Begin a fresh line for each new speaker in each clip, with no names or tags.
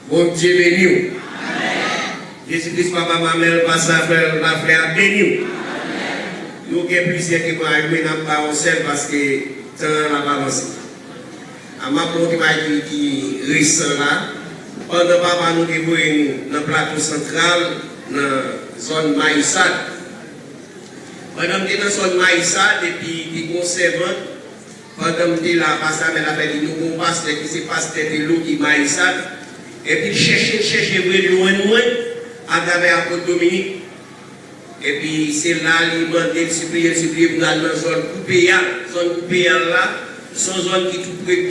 Bon Dieu béni. Jésus-Christ, papa, maman, pasteur, la frère, béni. Nous avons plusieurs qui vont arriver dans la parole parce que temps n'a pas avancé. À ma part, qui reste là, pendant papa nous dévoyons dans le plateau central, dans la zone Maïsade. Pendant que dans la zone Maïsade, et puis qui conserve, pendant que là, pasteur a fait du nouveau pasteur qui s'est pasteur de l'eau qui Maïsade, et puis chercher loin, à travers l'apôtre Dominique. Et puis c'est là, il m'a demandé de supplier pour aller dans la zone coupée là, c'est une zone qui est tout près de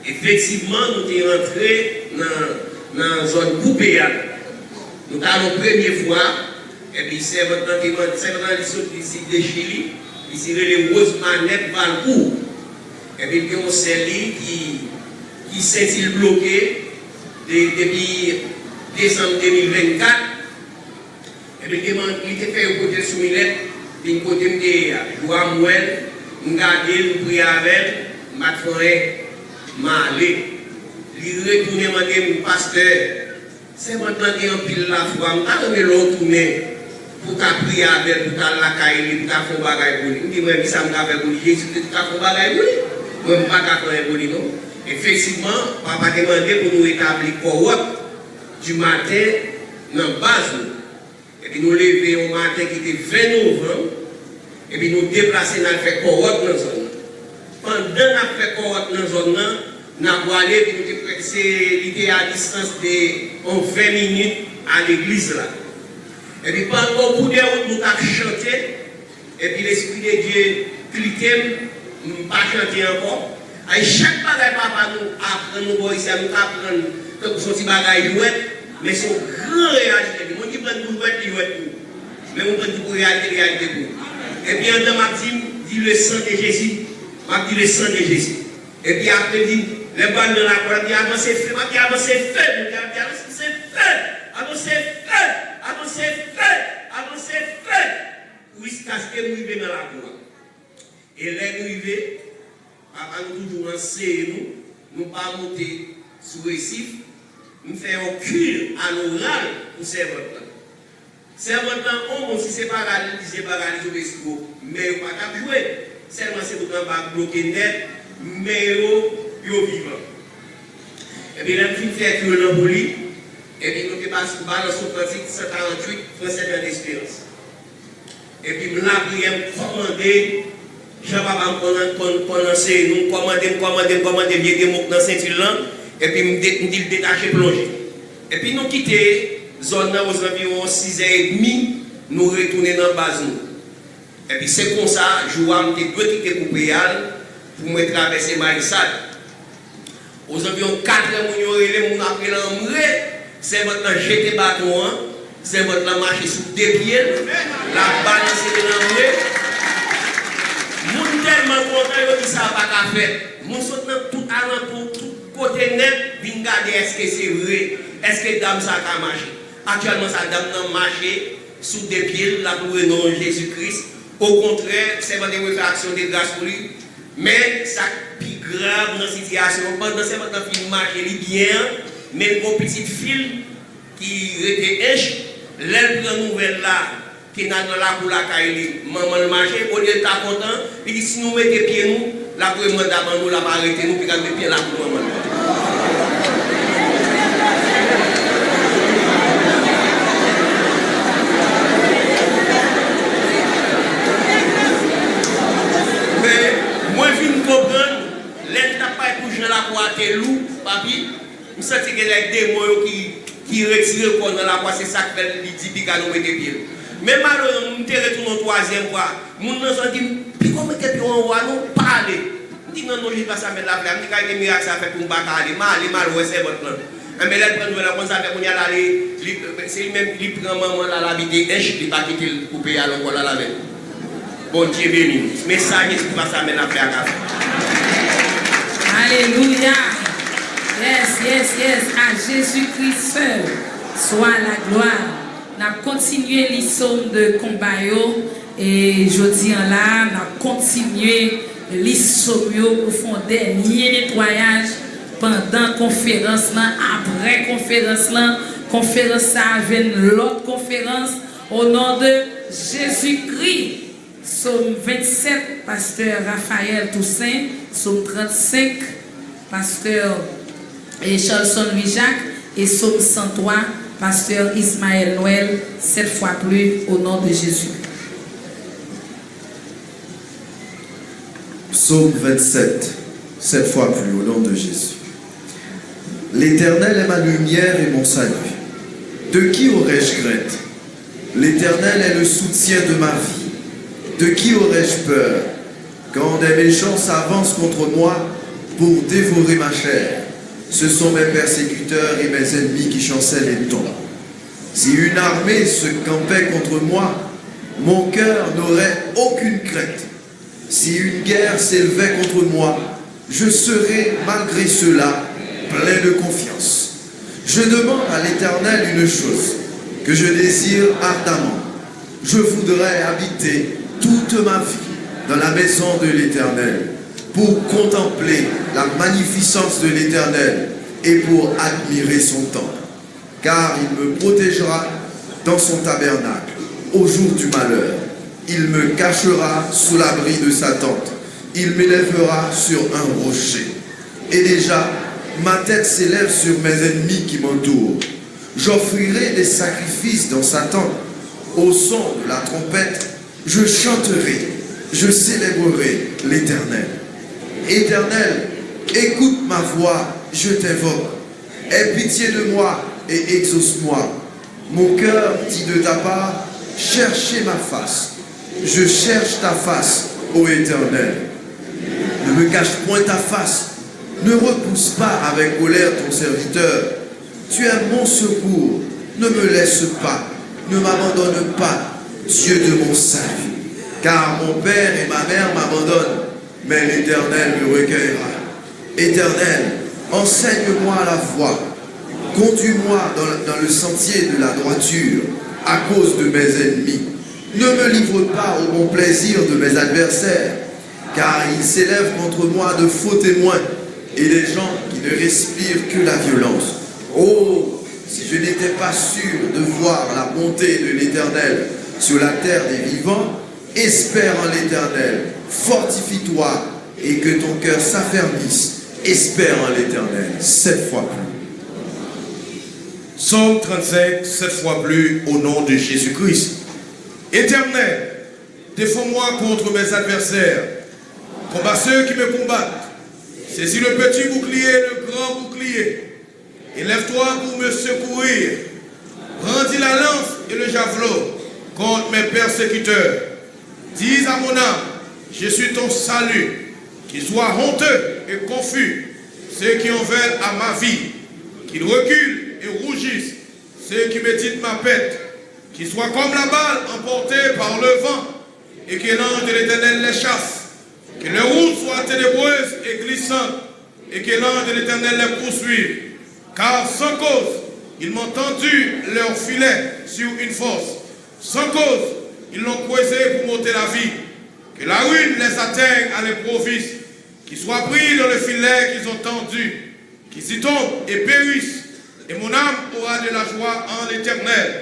effectivement, nous sommes rentrés dans la zone coupée. Nous avons la première fois, et puis c'est maintenant qu'ils sont ici de Chili, ici les roses manettes Valcourt. Et puis il y a un CELI qui s'est bloqué depuis décembre 2024. Et puis il était fait au côté de Soumilette, puis au côté de Joamouel, nous gardons, nous prions avec, nous Malé, il retourne mon pasteur. C'est maintenant qu'il y a un pile la foi. Je vais retourner pour prier avec, pour la caille, pour faire un bagage pour lui. Je dis, mais ça me fait pour lui. Jésus, tu as fait un bagage pour lui. Je ne vais pas faire pour lui. Effectivement, papa a demandé pour nous établir cohorte du matin dans la base. Et puis nous lever au matin qui était 20 novembre. Et puis nous déplacer dans le fait cohorte dans la zone. Pendant que nous fait cohorte dans la zone, nous avons allé et nous était à distance de 20 minutes à l'église là. Et puis pendant au bout de route, nous avons chanté. Et puis l'Esprit de Dieu cliquait, nous n'avons pas chanté encore. Et chaque bagage papa nous apprend, nous apprendre que son petit bagage jouet, mais son grand réalité. Moi qui prends nous jouet, mais on prend pour réalité pour. Et puis en temps m'a dit le sang de Jésus. M'a dit le sang de Jésus. Et puis après dit les bandes de la croix, dit avancez feu, m'a dit avancez feu, avancez feu, avancez feu, avancez feu, avancez feu. Jusqu'à ce que nous arrivions dans la croix. Et là nous arrivons, papa nous toujours enseigner nous pas monter sous récif, nous faisons un cul à l'oral pour servir. Servant si c'est pas réalisé, mais on va pas jouer. Seulement c'est pour ne bloquer net, mais yo vivant. Et puis là, nous faisons que l'on voulait, et puis nous passons par le Sopratique 148, français de l'espérance. Et puis nous avons commandé, Jean-Papa prononcer, nous commander, bien des mots dans Saint-Hilaire, et puis nous détacher plonger. Et puis nous quitter zone aux environs 6h30, nous retourner dans la base. Et puis c'est comme ça, je vois que je dois quitter pour me traverser Maïsade. Aux environs 4h, mon appel en vrai, c'est votre jeter bâton, c'est votre marcher sous deux pieds, la balancer dans le vrai. Mon tellement content que ça n'a pas faire. Mon sautant tout alentour, tout côté net, vient garder est-ce que c'est vrai, est-ce que dame ça a marché. Actuellement, ça dame n'a marché sous des pieds, la pour le nom de Jésus-Christ. Au contraire, c'est une réfraction de grâce pour lui. Mais ça plus grave dans la situation. Pendant ce temps, il marche bien, mais un petit fil qui était éche, l'aile prend nouvelle là, qui n'a dans la pour la caille, maman le marché, au lieu d'être content, il dit si nous mettons pieds nous, la pour nous d'abord nous la arrêter nous, puis nous mettons pieds là pour maman. La croix est lourd, papi. Je sens qu'il y a des démons qui retirent le corps dans la croix, c'est ça que fait les 10 pieds nous mettre pieds. Mais malheureusement, nous retournons au troisième fois. Nous nous sommes dit, puis comment est-ce qu'on va nous parler? Nous disons non, je ne vais pas ça mettre la flamme. Nous avons des miracles à faire pour nous battre. Malheureusement, c'est votre plan. Mais là, nous avons ça fait pour nous aller. C'est lui-même qui prend maman là, l'habiter, il va quitter le coupé à l'encore là, la veille. Bon Dieu béni. Mais ça, je ne vais pas ça mettre la flamme.
Alléluia. Yes. À Jésus-Christ seul soit la gloire. Nous avons continué les sommes de combat. Et je dis là, nous avons continué les sommes pour faire des nettoyage pendant conférence là, après conférence là, conférence ça avec l'autre conférence au nom de Jésus-Christ. Psaume 27, pasteur Raphaël Toussaint, Psaume 35, pasteur Charlson Louis-Jacques et Psaume 103, pasteur Ismaël Noël, 7 fois plus au nom de Jésus.
Psaume 27, 7 fois plus au nom de Jésus. L'Éternel est ma lumière et mon salut. De qui aurais-je crainte? L'Éternel est le soutien de ma vie. De qui aurais-je peur? Quand des méchants s'avancent contre moi pour dévorer ma chair, ce sont mes persécuteurs et mes ennemis qui chancellent les tombes. Si une armée se campait contre moi, mon cœur n'aurait aucune crainte. Si une guerre s'élevait contre moi, je serais malgré cela plein de confiance. Je demande à l'Éternel une chose que je désire ardemment. Je voudrais habiter toute ma vie dans la maison de l'Éternel pour contempler la magnificence de l'Éternel et pour admirer son temple. Car il me protégera dans son tabernacle au jour du malheur. Il me cachera sous l'abri de sa tente. Il m'élèvera sur un rocher. Et déjà, ma tête s'élève sur mes ennemis qui m'entourent. J'offrirai des sacrifices dans sa tente. Au son de la trompette, je chanterai, je célébrerai l'Éternel. Éternel, écoute ma voix, je t'invoque. Aie pitié de moi et exauce-moi. Mon cœur dit de ta part, cherchez ma face. Je cherche ta face, ô Éternel. Ne me cache point ta face. Ne repousse pas avec colère ton serviteur. Tu es mon secours. Ne me laisse pas. Ne m'abandonne pas, Dieu de mon salut. Car mon père et ma mère m'abandonnent, mais l'Éternel me recueillera. Éternel, enseigne-moi la voie. Conduis-moi dans le sentier de la droiture à cause de mes ennemis. Ne me livre pas au bon plaisir de mes adversaires, car ils s'élèvent contre moi de faux témoins et des gens qui ne respirent que la violence. Oh, si je n'étais pas sûr de voir la bonté de l'Éternel sur la terre des vivants, espère en l'Éternel, fortifie-toi et que ton cœur s'affermisse. Espère en l'Éternel, 7 fois plus.
Psaume 35, 7 fois plus au nom de Jésus-Christ. Éternel, défends-moi contre mes adversaires. Combat ceux qui me combattent. Saisis le petit bouclier et le grand bouclier. Élève-toi pour me secourir. Brandis la lance et le javelot contre mes persécuteurs. Dis à mon âme, je suis ton salut. Qu'ils soient honteux et confus ceux qui en veulent à ma vie. Qu'ils reculent et rougissent ceux qui méditent ma pète. Qu'ils soient comme la balle emportée par le vent et que l'ange de l'Éternel les chasse. Que les routes soient ténébreuses et glissantes et que l'ange de l'Éternel les poursuive. Car sans cause, ils m'ont tendu leur filet sur une fosse. Sans cause, ils l'ont creusé pour m'ôter la vie. Que la ruine les atteigne à l'improviste. Qu'ils soient pris dans le filet qu'ils ont tendu. Qu'ils y tombent et périssent. Et mon âme aura de la joie en l'Éternel,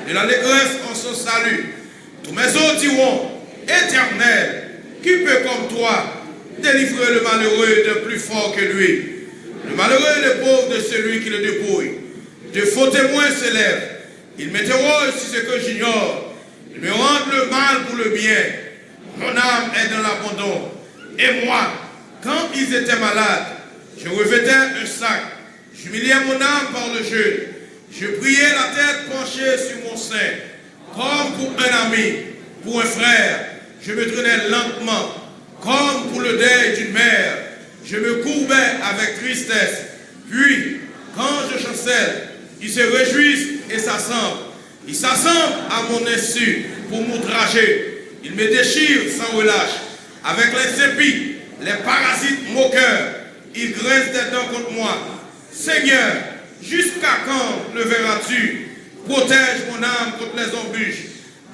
de l'allégresse en son salut. Tous mes os diront, Éternel, qui peut comme toi délivrer le malheureux de plus fort que lui? Le malheureux est le pauvre de celui qui le dépouille. De faux témoins s'élèvent. Ils m'interrogent sur ce que j'ignore. Ils me rendent le mal pour le bien. Mon âme est dans l'abandon. Et moi, quand ils étaient malades, je revêtais un sac. J'humiliais mon âme par le jeûne. Je priais la tête penchée sur mon sein. Comme pour un ami, pour un frère, je me traînais lentement. Comme pour le deuil d'une mère, je me courbais avec tristesse. Puis, quand je chancelle, ils se réjouissent et s'assemblent. Ils s'assemblent à mon insu pour m'outrager. Ils me déchirent sans relâche. Avec les épis, les parasites moqueurs, ils grincent des dents contre moi. Seigneur, jusqu'à quand le verras-tu? Protège mon âme contre les embûches,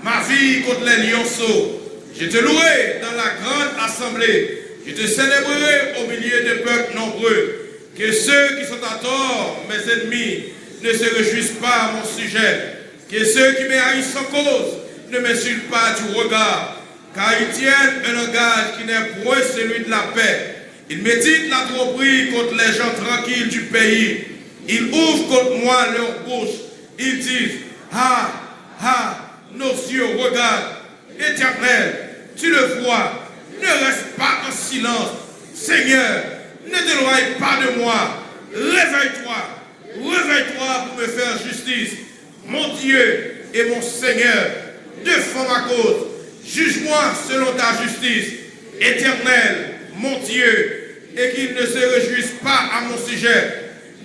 ma vie contre les lionceaux. Je te louerai dans la grande assemblée. Je te célébrerai au milieu de peuples nombreux. Que ceux qui sont à tort, mes ennemis, ne se réjouissent pas à mon sujet. Que ceux qui me haïssent sans cause ne m'insultent pas du regard. Car ils tiennent un langage qui n'est point celui de la paix. Ils méditent la tromperie contre les gens tranquilles du pays. Ils ouvrent contre moi leur bouche. Ils disent, ah, ah, nos yeux regardent. Éternel, tu le vois. Ne reste pas en silence. Seigneur, ne t'éloigne pas de moi. Réveille-toi. Réveille-toi pour me faire justice. Mon Dieu et mon Seigneur, défends ma cause. Juge-moi selon ta justice. Éternel, mon Dieu, et qu'ils ne se réjouissent pas à mon sujet.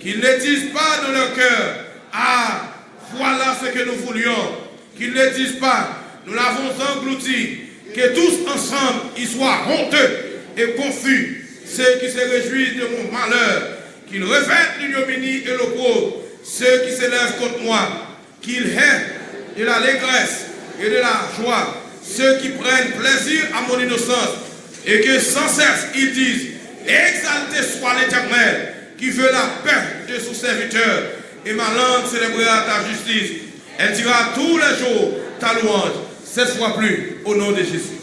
Qu'ils ne disent pas dans leur cœur, ah, voilà ce que nous voulions. Qu'ils ne disent pas, nous l'avons englouti. Que tous ensemble, ils soient honteux et confus. Ceux qui se réjouissent de mon malheur, qu'ils revêtent l'ignominie et l'opprobre. Ceux qui s'élèvent contre moi, qu'ils aient de l'allégresse et de la joie. Ceux qui prennent plaisir à mon innocence et que sans cesse ils disent, exalté soit l'Éternel, qui veut la paix de son serviteur, et ma langue célébrera ta justice. Elle dira tous les jours ta louange, 7 fois plus, au nom de Jésus.